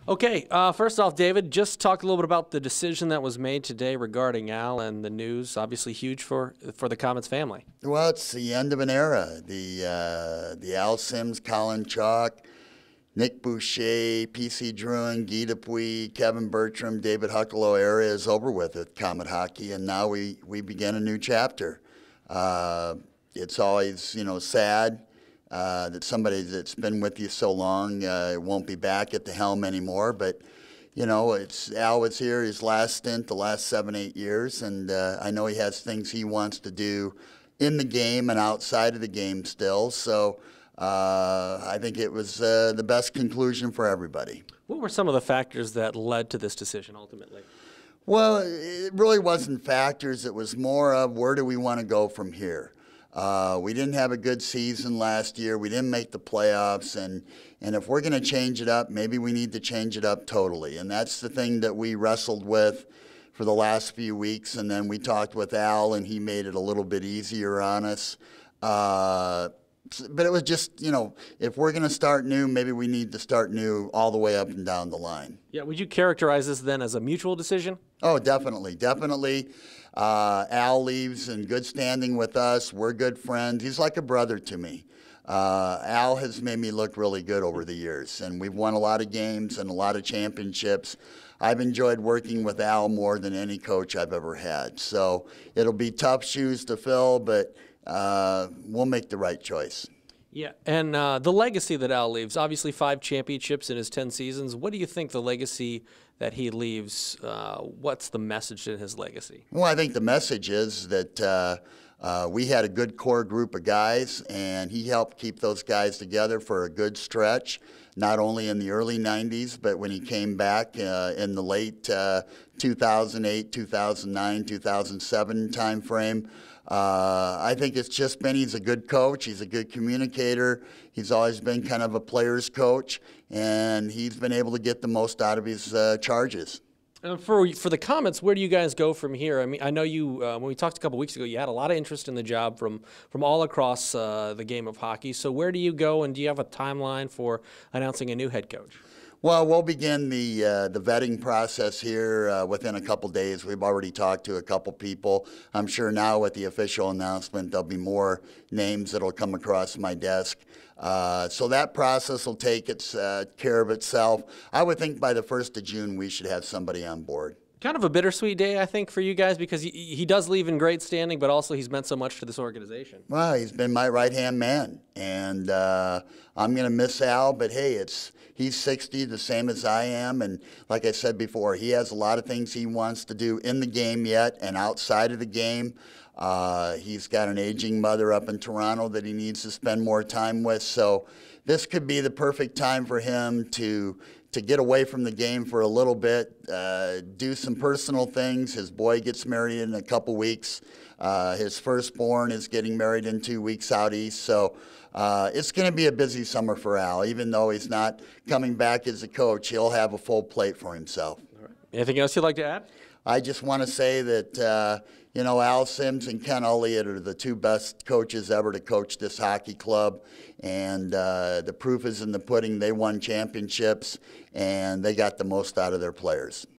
Okay, first off, David, just talk a little bit about the decision that was made today regarding Al and the news. Obviously, huge for the Komets family. Well, it's the end of an era. The Al Sims, Colin Chalk, Nick Boucher, P.C. Druin, Guy Dupuis, Kevin Bertram, David Huckalow era is over with at Komet Hockey, and now we begin a new chapter. It's always, sad that somebody that's been with you so long won't be back at the helm anymore. But, Al was here his last stint, the last 7-8 years, and I know he has things he wants to do in the game and outside of the game still. So I think it was the best conclusion for everybody. What were some of the factors that led to this decision ultimately? Well, it really wasn't factors. It was more of where do we want to go from here. We didn't have a good season last year. We didn't make the playoffs. And if we're going to change it up, maybe we need to change it up totally. And that's the thing that we wrestled with for the last few weeks. And then we talked with Al, and he made it a little bit easier on us. But it was just, if we're going to start new, maybe we need to start new all the way up and down the line. Yeah, would you characterize this then as a mutual decision? Oh, definitely, definitely. Al leaves in good standing with us. We're good friends. He's like a brother to me. Al has made me look really good over the years, and we've won a lot of games and a lot of championships. I've enjoyed working with Al more than any coach I've ever had. So it'll be tough shoes to fill, but we'll make the right choice. Yeah, and the legacy that Al leaves, obviously 5 championships in his 10 seasons. What do you think the legacy that he leaves, what's the message in his legacy? Well, I think the message is that we had a good core group of guys, and he helped keep those guys together for a good stretch, not only in the early 90s, but when he came back in the late 2008, 2009, 2007 timeframe. I think it's just been he's a good coach. He's a good communicator. He's always been kind of a player's coach, and he's been able to get the most out of his charges. For the Komets, where do you guys go from here? I mean, I know you when we talked a couple weeks ago, you had a lot of interest in the job from all across the game of hockey. So where do you go, and do you have a timeline for announcing a new head coach? Well, we'll begin the vetting process here within a couple days. We've already talked to a couple people. I'm sure now with the official announcement, there'll be more names that'll come across my desk. So that process will take its care of itself. I would think by the 1st of June we should have somebody on board. Kind of a bittersweet day, I think, for you guys because he does leave in great standing, but also he's meant so much to this organization. Well, he's been my right-hand man, and I'm going to miss Al, but hey, he's 60, the same as I am, and like I said before, he has a lot of things he wants to do in the game yet and outside of the game. He's got an aging mother up in Toronto that he needs to spend more time with, so this could be the perfect time for him to get away from the game for a little bit, do some personal things. His boy gets married in a couple weeks. His firstborn is getting married in 2 weeks out east. So it's going to be a busy summer for Al. Even though he's not coming back as a coach, he'll have a full plate for himself. All right. Anything else you'd like to add? I just want to say that, Al Sims and Ken Elliott are the 2 best coaches ever to coach this hockey club. And the proof is in the pudding. They won championships, and they got the most out of their players.